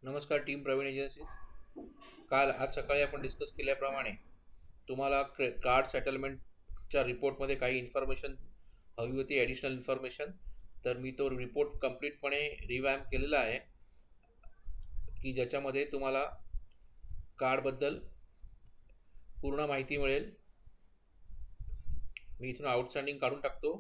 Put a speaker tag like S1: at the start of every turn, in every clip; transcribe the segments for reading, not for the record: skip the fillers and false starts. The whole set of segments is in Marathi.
S1: नमस्कार टीम प्रवीण एजन्सीज. आज सकाळी आपण डिस्कस केल्याप्रमाणे तुम्हाला कार्ड सेटलमेंटच्या रिपोर्टमध्ये काही इन्फॉर्मेशन हवी होती, ॲडिशनल इन्फॉर्मेशन. तर मी तो रिपोर्ट कम्प्लीटपणे रिवॅम्प केलेला आहे की ज्याच्यामध्ये तुम्हाला कार्डबद्दल पूर्ण माहिती मिळेल. मी इथून आउटस्टँडिंग काढून टाकतो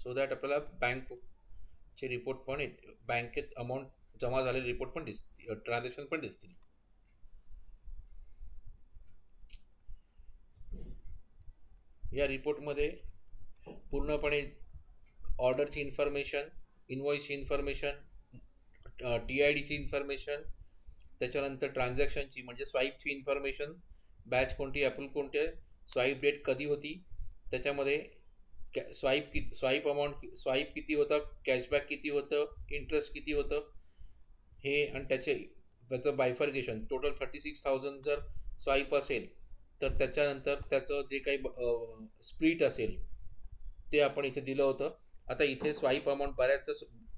S1: सो दॅट आपल्याला बँकचे रिपोर्ट पण बँकेत अमाऊंट जमा झालेले रिपोर्ट पण दिसतील, ट्रान्झॅक्शन पण दिसतील. या रिपोर्टमध्ये पूर्णपणे ऑर्डरची इन्फॉर्मेशन, इनवॉइसची इन्फॉर्मेशन, TIDची इन्फॉर्मेशन, त्याच्यानंतर ट्रान्झॅक्शनची म्हणजे स्वाईपची इन्फॉर्मेशन, बॅच कोणती, ॲपल कोणते, स्वाईप डेट कधी होती, त्याच्यामध्ये स्वाईप अमाऊंट, स्वाईप किती होतं, कॅशबॅक किती होतं, इंटरेस्ट किती होतं हे, आणि त्याचं बायफर्गेशन. टोटल 36,000 जर स्वाईप असेल तर त्याच्यानंतर त्याचं जे काही स्प्लिट असेल ते आपण इथे दिलं होतं. आता इथे स्वाईप अमाऊंट, बऱ्याच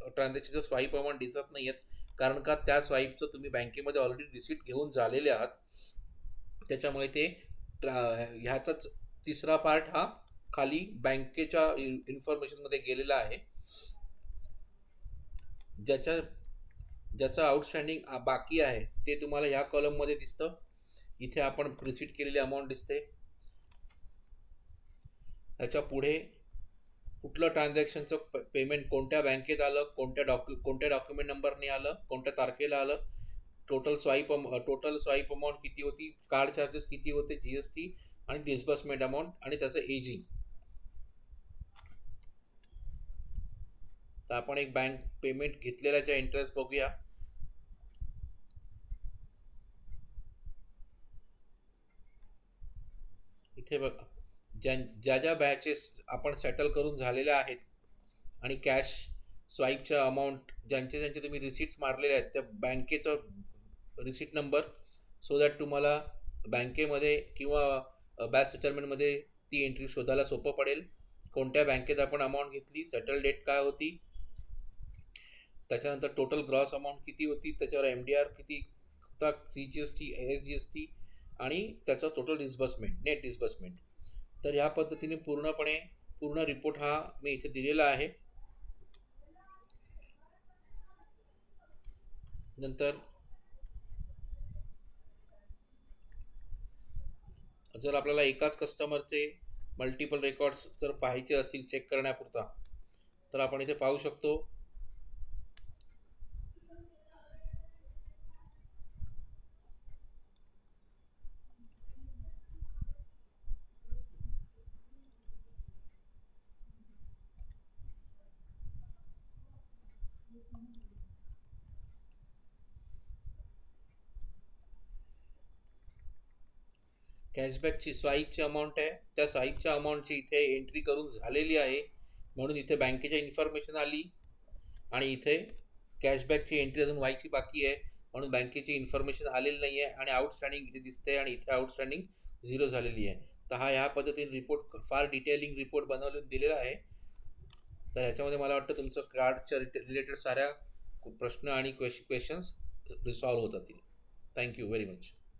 S1: ट्रान्झॅक्शनचं स्वाईप अमाऊंट दिसत नाही आहेत, कारण का त्या स्वाईपचं तुम्ही बँकेमध्ये ऑलरेडी रिसिप्ट घेऊन झालेले आहात. त्याच्यामुळे ते ह्याचाच तिसरा पार्ट हा खाली बँकेच्या इन्फॉर्मेशनमध्ये गेलेला आहे. ज्याचं आउटस्टँडिंग बाकी आहे ते तुम्हाला ह्या कॉलममध्ये दिसतं. इथे आपण रिसीट केलेली अमाऊंट दिसते. त्याच्या पुढे कुठलं ट्रान्झॅक्शनचं पेमेंट कोणत्या बँकेत आलं, कोणत्या डॉक्युमेंट नंबरने आलं, कोणत्या तारखेला आलं, टोटल स्वाईप अमाऊंट किती होती, कार्ड चार्जेस किती होते, GST आणि डिस्बर्समेंट अमाऊंट आणि त्याचं एजिंग. तर आपण एक बँक पेमेंट घेतलेल्याच्या इंटरेस्ट बघूया. इथे बघा, ज्या बॅचेस आपण सेटल करून झालेल्या आहेत आणि कॅश स्वाईपच्या अमाऊंट ज्यांचे तुम्ही रिसिट्स मारलेले आहेत त्या बँकेचं रिसिट नंबर, सो दॅट तुम्हाला बँकेमध्ये किंवा बॅच सेटलमेंटमध्ये ती एंट्री शोधायला सोपं पडेल. कोणत्या बँकेत आपण अमाऊंट घेतली, सेटल डेट काय होती, त्याच्यानंतर टोटल ग्रॉस अमाऊंट किती होती, त्याच्यावर MDR किती होता, CGST, SGST आणि त्याचं टोटल डिस्बर्समेंट, नेट डिस्बर्समेंट. तर ह्या पद्धतीने पूर्ण रिपोर्ट हा मी इथे दिलेला आहे. नंतर जर आपल्याला एकाच कस्टमरचे मल्टिपल रेकॉर्ड्स जर पाहायचे असतील चेक करण्यापुरता, तर आपण इथे पाहू शकतो. कॅशबॅकची स्वाईपची अमाऊंट आहे, त्या स्वाईपच्या अमाऊंटची इथे एंट्री करून झालेली आहे म्हणून इथे बँकेच्या इन्फॉर्मेशन आली, आणि इथे कॅशबॅकची एंट्री अजून व्हायची बाकी आहे म्हणून बँकेची इन्फॉर्मेशन आलेली नाही आहे, आणि आउटस्टँडिंग इथे दिसते आणि इथे आउटस्टँडिंग 0 झालेली आहे. तर ह्या पद्धतीने रिपोर्ट, फार डिटेलिंग रिपोर्ट बनवून दिलेला आहे. तर ह्याच्यामध्ये मला वाटतं तुमचं कार्डच्या रिलेटेड साऱ्या प्रश्न आणि क्वेश्चन्स रिसॉल्व्ह होत जातील. Thank you very much.